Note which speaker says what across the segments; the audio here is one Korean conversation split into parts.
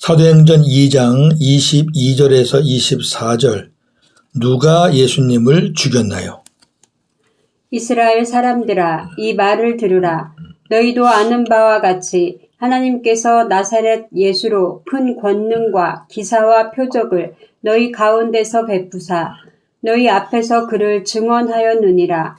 Speaker 1: 사도행전 2장 22절에서 24절 누가 예수님을 죽였나요?
Speaker 2: 이스라엘 사람들아, 이 말을 들으라. 너희도 아는 바와 같이 하나님께서 나사렛 예수로 큰 권능과 기사와 표적을 너희 가운데서 베푸사 너희 앞에서 그를 증언하였느니라.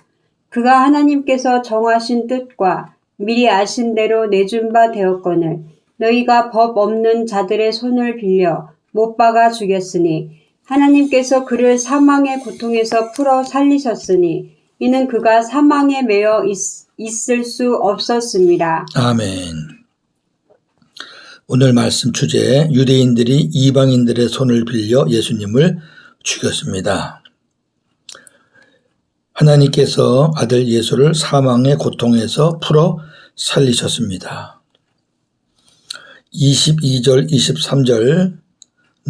Speaker 2: 그가 하나님께서 정하신 뜻과 미리 아신 대로 내준 바 되었거늘 너희가 법 없는 자들의 손을 빌려 못 박아 죽였으니 하나님께서 그를 사망의 고통에서 풀어 살리셨으니 이는 그가 사망에 매여 있을 수 없었습니다.
Speaker 1: 아멘. 오늘 말씀 주제, 유대인들이 이방인들의 손을 빌려 예수님을 죽였습니다. 하나님께서 아들 예수를 사망의 고통에서 풀어 살리셨습니다. 22절, 23절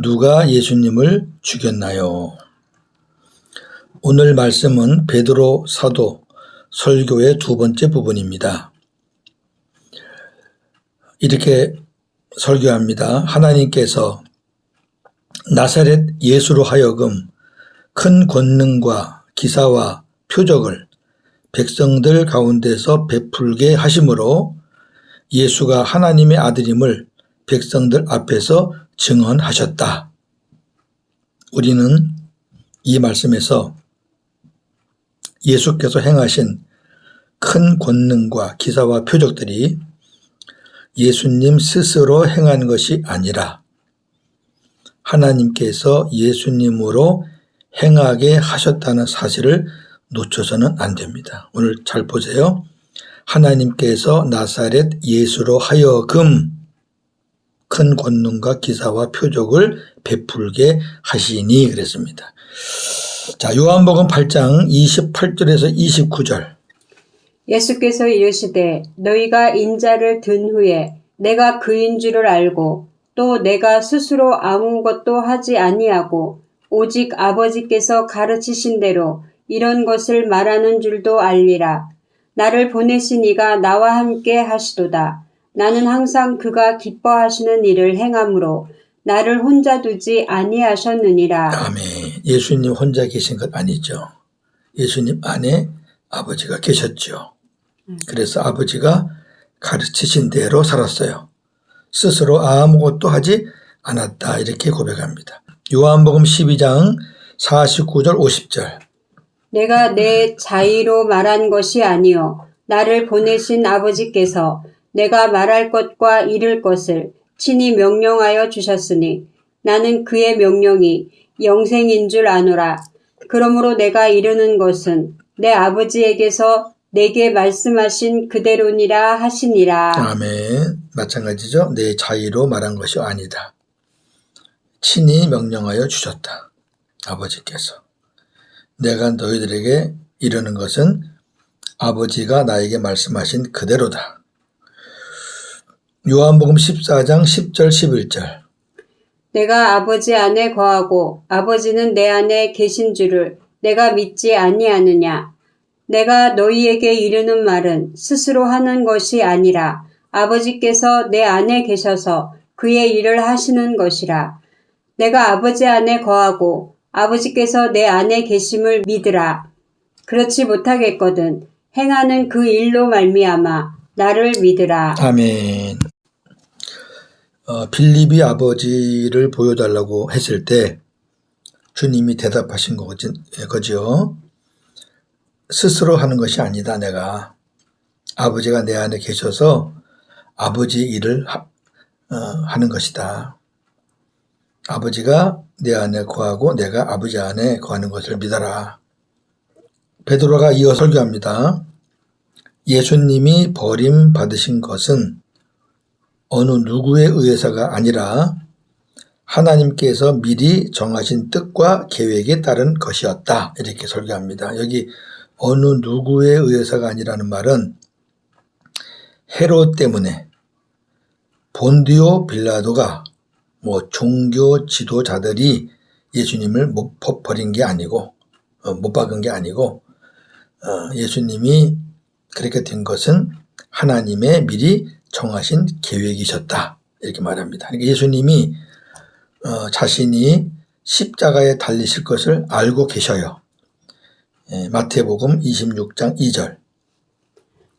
Speaker 1: 누가 예수님을 죽였나요? 오늘 말씀은 베드로 사도 설교의 두 번째 부분입니다. 이렇게 설교합니다. 하나님께서 나사렛 예수로 하여금 큰 권능과 기사와 표적을 백성들 가운데서 베풀게 하심으로 예수가 하나님의 아들임을 백성들 앞에서 증언하셨다. 우리는 이 말씀에서 예수께서 행하신 큰 권능과 기사와 표적들이 예수님 스스로 행한 것이 아니라 하나님께서 예수님으로 행하게 하셨다는 사실을 놓쳐서는 안 됩니다. 오늘 잘 보세요. 하나님께서 나사렛 예수로 하여금 큰 권능과 기사와 표적을 베풀게 하시니 그랬습니다. 자, 요한복음 8장 28절에서 29절.
Speaker 2: 예수께서 이르시되 너희가 인자를 든 후에 내가 그인 줄을 알고 또 내가 스스로 아무것도 하지 아니하고 오직 아버지께서 가르치신 대로 이런 것을 말하는 줄도 알리라. 나를 보내신 이가 나와 함께 하시도다. 나는 항상 그가 기뻐하시는 일을 행함으로 나를 혼자 두지 아니하셨느니라.
Speaker 1: 아멘. 예수님 혼자 계신 것 아니죠. 예수님 안에 아버지가 계셨죠. 그래서 아버지가 가르치신 대로 살았어요. 스스로 아무것도 하지 않았다. 이렇게 고백합니다. 요한복음 12장 49절 50절.
Speaker 2: 내가 내 자의로 말한 것이 아니요 나를 보내신 아버지께서 내가 말할 것과 이를 것을 친히 명령하여 주셨으니 나는 그의 명령이 영생인 줄 아노라. 그러므로 내가 이르는 것은 내 아버지에게서 내게 말씀하신 그대로니라 하시니라.
Speaker 1: 아멘. 마찬가지죠. 내 자의로 말한 것이 아니다. 친히 명령하여 주셨다. 아버지께서. 내가 너희들에게 이르는 것은 아버지가 나에게 말씀하신 그대로다. 요한복음 14장 10절 11절.
Speaker 2: 내가 아버지 안에 거하고 아버지는 내 안에 계신 줄을 내가 믿지 아니하느냐. 내가 너희에게 이르는 말은 스스로 하는 것이 아니라 아버지께서 내 안에 계셔서 그의 일을 하시는 것이라. 내가 아버지 안에 거하고 아버지께서 내 안에 계심을 믿으라. 그렇지 못하겠거든 행하는 그 일로 말미암아 나를 믿으라.
Speaker 1: 아멘. 빌립이 아버지를 보여달라고 했을 때 주님이 대답하신 거죠. 스스로 하는 것이 아니다. 내가 아버지가 내 안에 계셔서 아버지 일을 하는 것이다. 아버지가 내 안에 거하고 내가 아버지 안에 거하는 것을 믿어라. 베드로가 이어 설교합니다. 예수님이 버림받으신 것은 어느 누구에 의해서가 아니라 하나님께서 미리 정하신 뜻과 계획에 따른 것이었다. 이렇게 설교합니다. 여기 어느 누구에 의해서가 아니라는 말은 헤롯 때문에 본디오 빌라도가 종교 지도자들이 예수님을 못 버린 게 아니고 못 박은 게 아니고 예수님이 그렇게 된 것은 하나님의 미리 정하신 계획이셨다. 이렇게 말합니다. 그러니까 예수님이 자신이 십자가에 달리실 것을 알고 계셔요. 마태복음 26장 2절.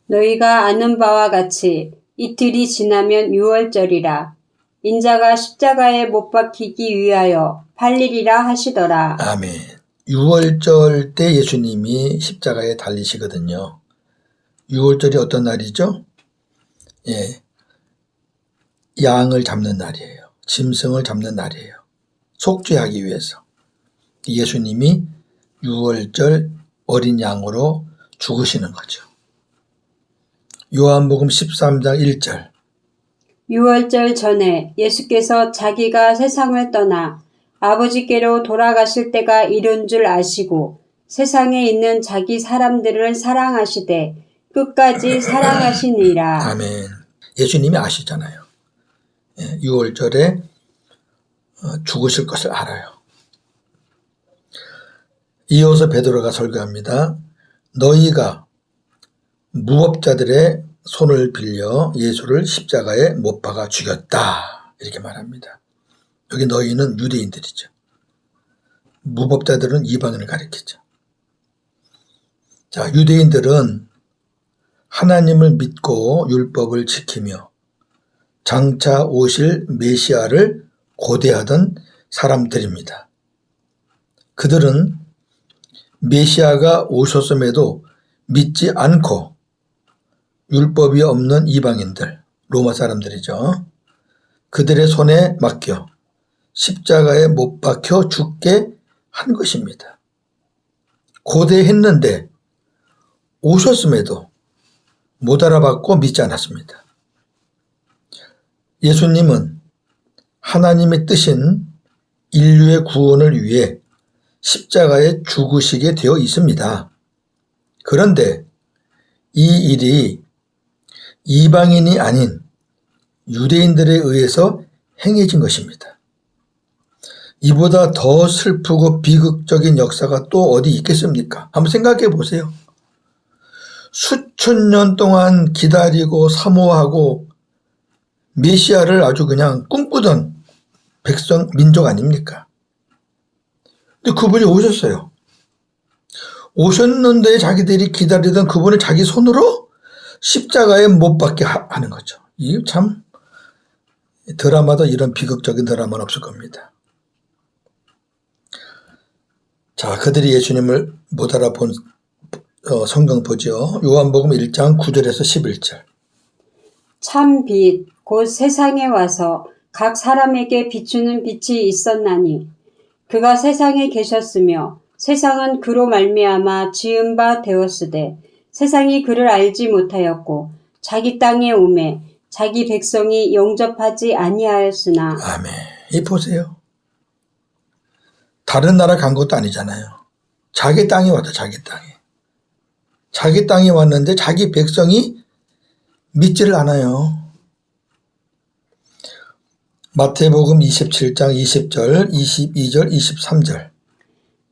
Speaker 2: 너희가 아는 바와 같이 이틀이 지나면 유월절이라 인자가 십자가에 못 박히기 위하여 팔리리라 하시더라.
Speaker 1: 아멘. 유월절 때 예수님이 십자가에 달리시거든요. 유월절이 어떤 날이죠? 양을 잡는 날이에요. 짐승을 잡는 날이에요. 속죄하기 위해서. 예수님이 유월절 어린 양으로 죽으시는 거죠. 요한복음 13장 1절.
Speaker 2: 유월절 전에 예수께서 자기가 세상을 떠나 아버지께로 돌아가실 때가 이른 줄 아시고 세상에 있는 자기 사람들을 사랑하시되 끝까지 사랑하시니라.
Speaker 1: 아멘. 예수님이 아시잖아요. 6월절에 죽으실 것을 알아요. 이어서 베드로가 설교합니다. 너희가 무법자들의 손을 빌려 예수를 십자가에 못 박아 죽였다. 이렇게 말합니다. 여기 너희는 유대인들이죠. 무법자들은 이방인을 가리키죠. 자, 유대인들은 하나님을 믿고 율법을 지키며 장차 오실 메시아를 고대하던 사람들입니다. 그들은 메시아가 오셨음에도 믿지 않고 율법이 없는 이방인들, 로마 사람들이죠. 그들의 손에 맡겨 십자가에 못 박혀 죽게 한 것입니다. 고대했는데 오셨음에도 못 알아봤고 믿지 않았습니다. 예수님은 하나님의 뜻인 인류의 구원을 위해 십자가에 죽으시게 되어 있습니다. 그런데 이 일이 이방인이 아닌 유대인들에 의해서 행해진 것입니다. 이보다 더 슬프고 비극적인 역사가 또 어디 있겠습니까? 한번 생각해 보세요. 수천 년 동안 기다리고 사모하고 메시아를 아주 그냥 꿈꾸던 백성, 민족 아닙니까? 근데 그분이 오셨어요. 오셨는데 자기들이 기다리던 그분을 자기 손으로 십자가에 못 박게 하는 거죠. 이 참 드라마도 이런 비극적인 드라마는 없을 겁니다. 자, 그들이 예수님을 못 알아본 성경 보죠. 요한복음 1장 9절에서 11절.
Speaker 2: 참 빛, 곧 세상에 와서 각 사람에게 비추는 빛이 있었나니 그가 세상에 계셨으며 세상은 그로 말미암아 지은 바 되었으되 세상이 그를 알지 못하였고 자기 땅에 오매 자기 백성이 영접하지 아니하였으나.
Speaker 1: 아멘. 이 보세요. 다른 나라 간 것도 아니잖아요. 자기 땅에 왔다, 자기 땅에. 자기 땅에 왔는데 자기 백성이 믿지를 않아요. 마태복음 27장 20절, 22절, 23절.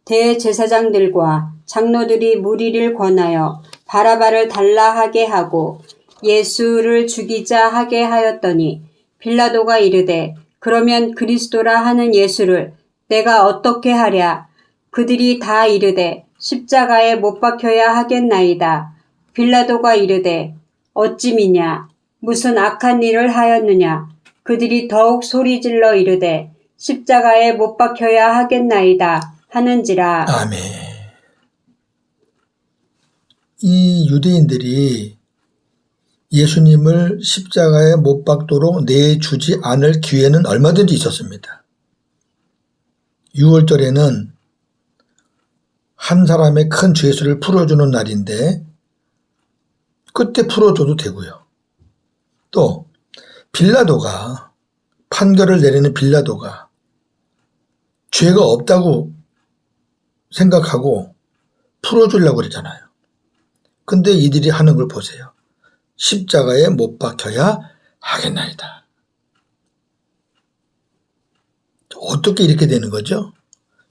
Speaker 2: 대제사장들과 장로들이 무리를 권하여 바라바를 달라 하게 하고 예수를 죽이자 하게 하였더니 빌라도가 이르되 그러면 그리스도라 하는 예수를 내가 어떻게 하랴? 그들이 다 이르되 십자가에 못 박혀야 하겠나이다. 빌라도가 이르되 어찌 미냐? 무슨 악한 일을 하였느냐? 그들이 더욱 소리질러 이르되 십자가에 못 박혀야 하겠나이다 하는지라.
Speaker 1: 아멘. 이 유대인들이 예수님을 십자가에 못 박도록 내주지 않을 기회는 얼마든지 있었습니다. 6월절에는 한 사람의 큰 죄수를 풀어주는 날인데 그때 풀어줘도 되고요. 또 빌라도가, 판결을 내리는 빌라도가 죄가 없다고 생각하고 풀어주려고 그러잖아요. 근데 이들이 하는 걸 보세요. 십자가에 못 박혀야 하겠나이다. 어떻게 이렇게 되는 거죠?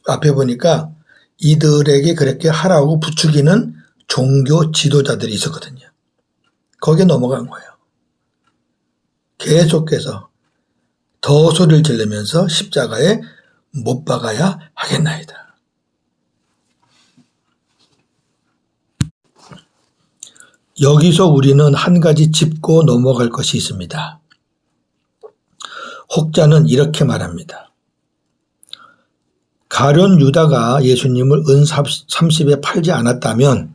Speaker 1: 앞에 보니까 이들에게 그렇게 하라고 부추기는 종교 지도자들이 있었거든요. 거기에 넘어간 거예요. 계속해서 더 소리를 지르면서 십자가에 못 박아야 하겠나이다. 여기서 우리는 한 가지 짚고 넘어갈 것이 있습니다. 혹자는 이렇게 말합니다. 가룟 유다가 예수님을 은 30에 팔지 않았다면,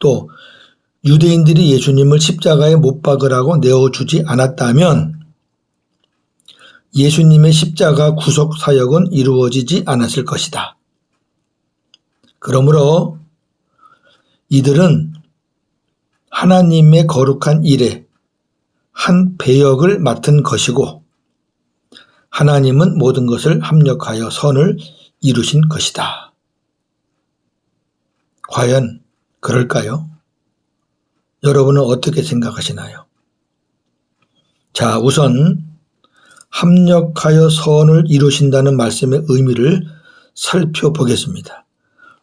Speaker 1: 또 유대인들이 예수님을 십자가에 못 박으라고 내어주지 않았다면 예수님의 십자가 구속 사역은 이루어지지 않았을 것이다. 그러므로 이들은 하나님의 거룩한 일에 한 배역을 맡은 것이고 하나님은 모든 것을 합력하여 선을 이루신 것이다. 과연 그럴까요? 여러분은 어떻게 생각하시나요? 자, 우선 합력하여 선을 이루신다는 말씀의 의미를 살펴보겠습니다.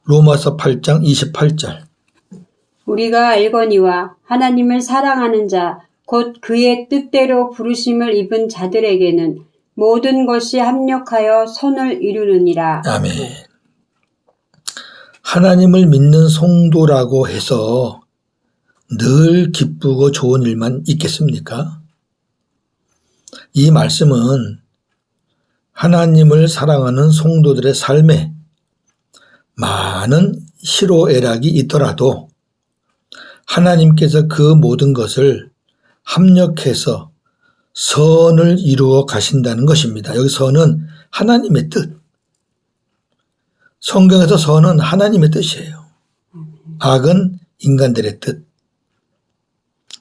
Speaker 1: 로마서 8장 28절.
Speaker 2: 우리가 알거니와 하나님을 사랑하는 자, 곧 그의 뜻대로 부르심을 입은 자들에게는 모든 것이 합력하여 선을 이루느니라.
Speaker 1: 아멘. 하나님을 믿는 성도라고 해서 늘 기쁘고 좋은 일만 있겠습니까? 이 말씀은 하나님을 사랑하는 성도들의 삶에 많은 희로애락이 있더라도 하나님께서 그 모든 것을 합력해서 선을 이루어 가신다는 것입니다. 여기 선은 하나님의 뜻. 성경에서 선은 하나님의 뜻이에요. 악은 인간들의 뜻.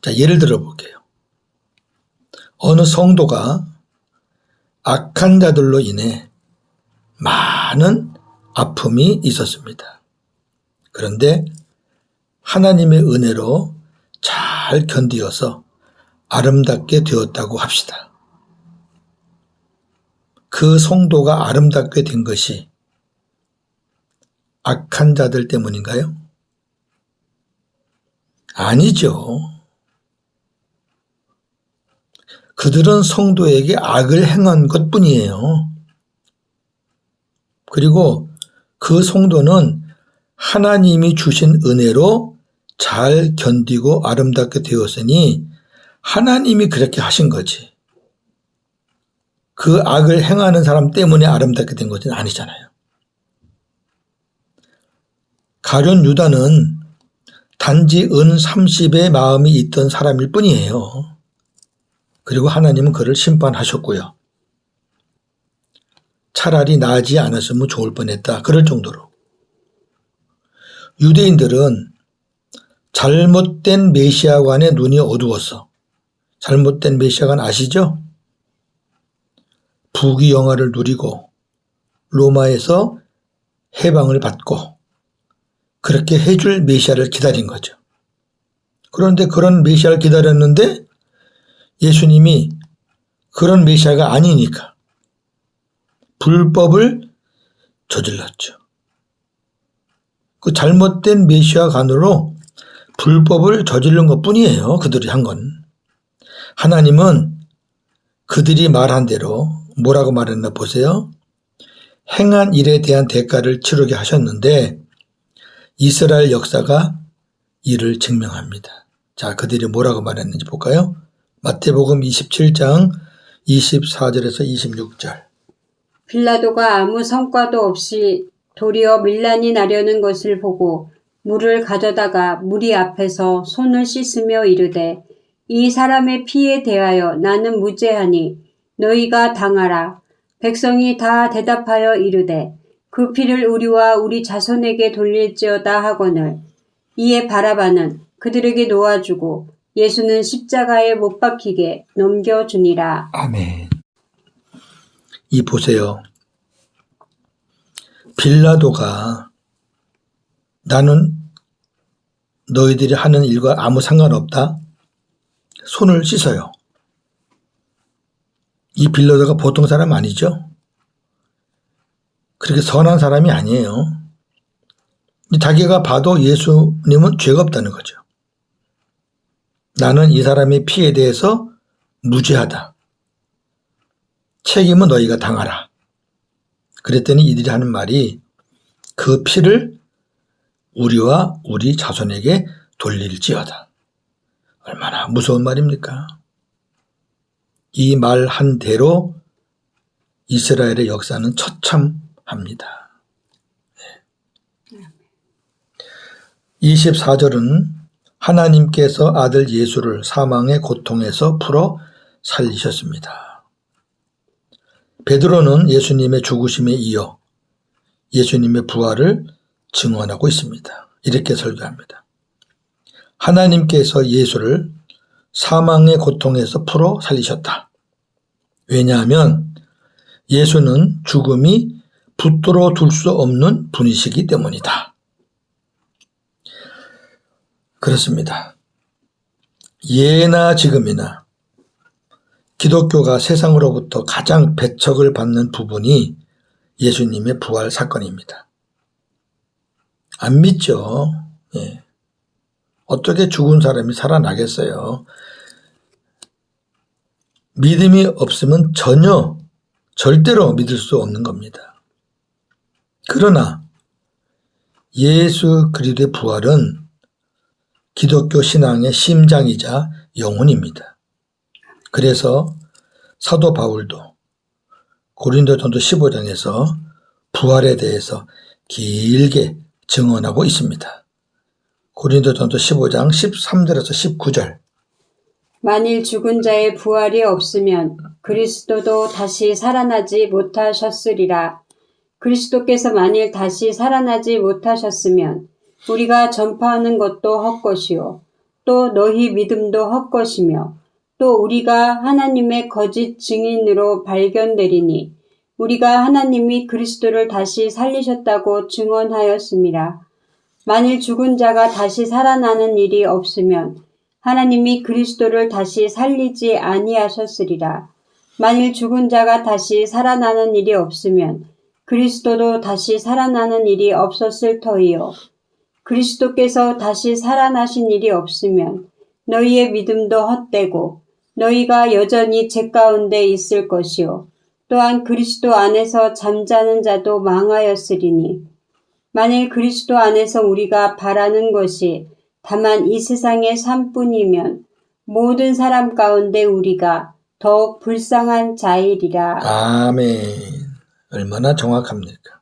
Speaker 1: 자, 예를 들어 볼게요. 어느 성도가 악한 자들로 인해 많은 아픔이 있었습니다. 그런데 하나님의 은혜로 잘 견디어서 아름답게 되었다고 합시다. 그 성도가 아름답게 된 것이 악한 자들 때문인가요? 아니죠. 그들은 성도에게 악을 행한 것뿐이에요. 그리고 그 성도는 하나님이 주신 은혜로 잘 견디고 아름답게 되었으니 하나님이 그렇게 하신 거지. 그 악을 행하는 사람 때문에 아름답게 된 것은 아니잖아요. 가룟 유다는 단지 은 30의 마음이 있던 사람일 뿐이에요. 그리고 하나님은 그를 심판하셨고요. 차라리 나지 않았으면 좋을 뻔했다. 그럴 정도로. 유대인들은 잘못된 메시아관의 눈이 어두웠어. 잘못된 메시아관 아시죠? 부귀영화를 누리고 로마에서 해방을 받고 그렇게 해줄 메시아를 기다린 거죠. 그런데 그런 메시아를 기다렸는데 예수님이 그런 메시아가 아니니까 불법을 저질렀죠. 그 잘못된 메시아관으로 불법을 저지른 것뿐이에요. 그들이 한 건. 하나님은 그들이 말한 대로 뭐라고 말했나 보세요. 행한 일에 대한 대가를 치르게 하셨는데 이스라엘 역사가 이를 증명합니다. 자, 그들이 뭐라고 말했는지 볼까요? 마태복음 27장 24절에서 26절.
Speaker 2: 빌라도가 아무 성과도 없이 도리어 밀란이 나려는 것을 보고 물을 가져다가 무리 앞에서 손을 씻으며 이르되 이 사람의 피에 대하여 나는 무죄하니 너희가 당하라. 백성이 다 대답하여 이르되 그 피를 우리와 우리 자손에게 돌릴지어다 하거늘. 이에 바라바는 그들에게 놓아주고 예수는 십자가에 못 박히게 넘겨주니라.
Speaker 1: 아멘. 이 보세요. 빌라도가 나는 너희들이 하는 일과 아무 상관없다. 손을 씻어요. 이 빌라도가 보통 사람 아니죠? 그렇게 선한 사람이 아니에요. 자기가 봐도 예수님은 죄가 없다는 거죠. 나는 이 사람의 피에 대해서 무죄하다. 책임은 너희가 당하라. 그랬더니 이들이 하는 말이 그 피를 우리와 우리 자손에게 돌릴지어다. 얼마나 무서운 말입니까? 이 말 한 대로 이스라엘의 역사는 처참합니다. 24절은 하나님께서 아들 예수를 사망의 고통에서 풀어 살리셨습니다. 베드로는 예수님의 죽으심에 이어 예수님의 부활을 증언하고 있습니다. 이렇게 설교합니다. 하나님께서 예수를 사망의 고통에서 풀어 살리셨다. 왜냐하면 예수는 죽음이 붙들어 둘 수 없는 분이시기 때문이다. 그렇습니다. 예나 지금이나 기독교가 세상으로부터 가장 배척을 받는 부분이 예수님의 부활 사건입니다. 안 믿죠. 예. 어떻게 죽은 사람이 살아나겠어요? 믿음이 없으면 절대로 믿을 수 없는 겁니다. 그러나 예수 그리스도의 부활은 기독교 신앙의 심장이자 영혼입니다. 그래서 사도 바울도 고린도전서 15장에서 부활에 대해서 길게 증언하고 있습니다. 고린도전서 15장 13절에서 19절.
Speaker 2: 만일 죽은 자의 부활이 없으면 그리스도도 다시 살아나지 못하셨으리라. 그리스도께서 만일 다시 살아나지 못하셨으면 우리가 전파하는 것도 헛것이요 또 너희 믿음도 헛것이며 또 우리가 하나님의 거짓 증인으로 발견되리니 우리가 하나님이 그리스도를 다시 살리셨다고 증언하였습니다. 만일 죽은 자가 다시 살아나는 일이 없으면 하나님이 그리스도를 다시 살리지 아니하셨으리라. 만일 죽은 자가 다시 살아나는 일이 없으면 그리스도도 다시 살아나는 일이 없었을 터이요. 그리스도께서 다시 살아나신 일이 없으면 너희의 믿음도 헛되고 너희가 여전히 죄 가운데 있을 것이요. 또한 그리스도 안에서 잠자는 자도 망하였으리니 만일 그리스도 안에서 우리가 바라는 것이 다만 이 세상의 삶뿐이면 모든 사람 가운데 우리가 더욱 불쌍한 자이리라.
Speaker 1: 아멘. 얼마나 정확합니까?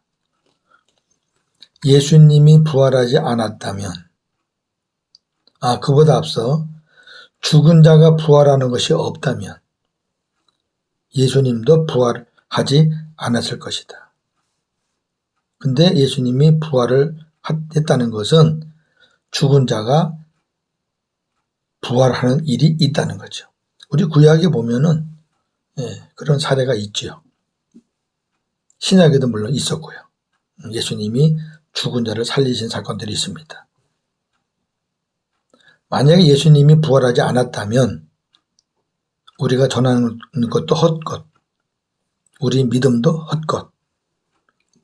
Speaker 1: 예수님이 부활하지 않았다면, 그보다 앞서 죽은 자가 부활하는 것이 없다면 예수님도 부활하지 않았을 것이다. 근데 예수님이 부활을 했다는 것은 죽은 자가 부활하는 일이 있다는 거죠. 우리 구약에 보면은 그런 사례가 있죠. 신약에도 물론 있었고요. 예수님이 죽은 자를 살리신 사건들이 있습니다. 만약에 예수님이 부활하지 않았다면 우리가 전하는 것도 헛것, 우리 믿음도 헛것,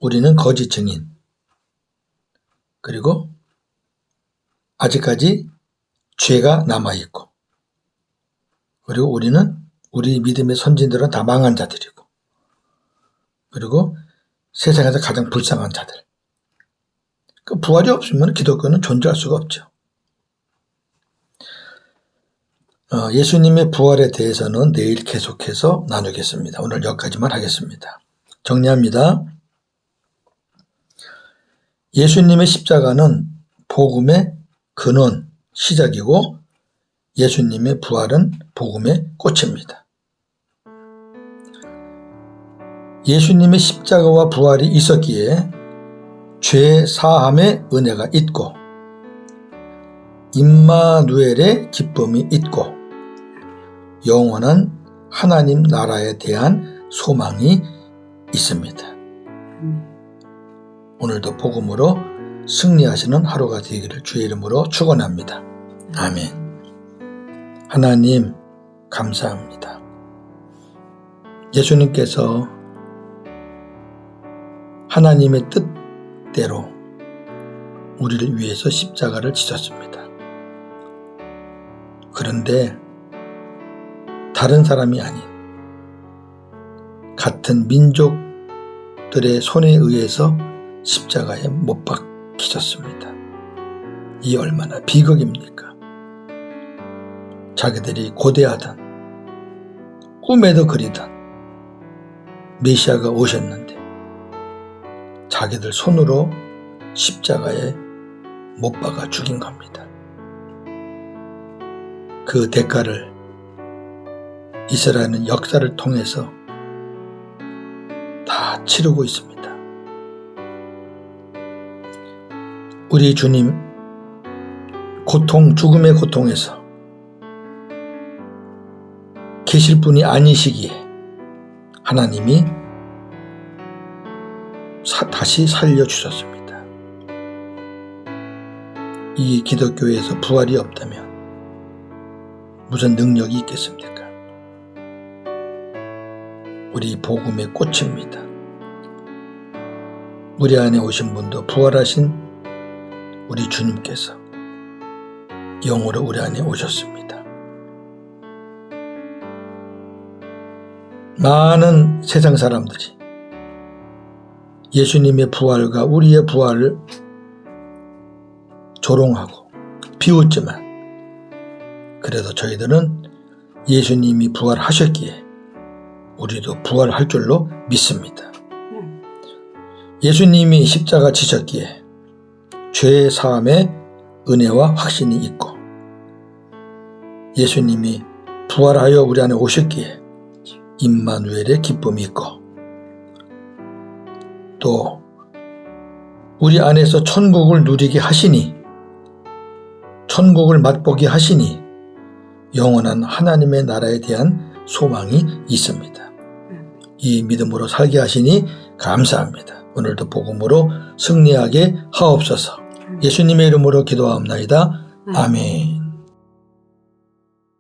Speaker 1: 우리는 거짓 증인, 그리고 아직까지 죄가 남아있고, 그리고 우리 믿음의 선진들은 다 망한 자들이고, 그리고 세상에서 가장 불쌍한 자들. 그 부활이 없으면 기독교는 존재할 수가 없죠. 예수님의 부활에 대해서는 내일 계속해서 나누겠습니다. 오늘 여기까지만 하겠습니다. 정리합니다. 예수님의 십자가는 복음의 근원, 시작이고 예수님의 부활은 복음의 꽃입니다. 예수님의 십자가와 부활이 있었기에 죄 사함의 은혜가 있고 임마누엘의 기쁨이 있고 영원한 하나님 나라에 대한 소망이 있습니다. 오늘도 복음으로 승리하시는 하루가 되기를 주의 이름으로 축원합니다. 아멘. 하나님 감사합니다. 예수님께서 하나님의 뜻대로 우리를 위해서 십자가를 지셨습니다. 그런데 다른 사람이 아닌 같은 민족들의 손에 의해서 십자가에 못 박히셨습니다. 이 얼마나 비극입니까? 자기들이 고대하던 꿈에도 그리던 메시아가 오셨는데 자기들 손으로 십자가에 못 박아 죽인 겁니다. 그 대가를 이스라엘은 역사를 통해서 다 치르고 있습니다. 우리 주님 고통, 죽음의 고통에서 계실 분이 아니시기에 하나님이 다시 살려주셨습니다. 이 기독교에서 부활이 없다면 무슨 능력이 있겠습니까? 우리 복음의 꽃입니다. 우리 안에 오신 분도 부활하신 우리 주님께서 영으로 우리 안에 오셨습니다. 많은 세상 사람들이 예수님의 부활과 우리의 부활을 조롱하고 비웃지만 그래도 저희들은 예수님이 부활하셨기에 우리도 부활할 줄로 믿습니다. 예수님이 십자가 지셨기에 죄 사함의 은혜와 확신이 있고 예수님이 부활하여 우리 안에 오셨기에 임마누엘의 기쁨이 있고 또 우리 안에서 천국을 누리게 하시니 천국을 맛보게 하시니 영원한 하나님의 나라에 대한 소망이 있습니다. 이 믿음으로 살게 하시니 감사합니다. 오늘도 복음으로 승리하게 하옵소서. 예수님의 이름으로 기도하옵나이다. 아멘.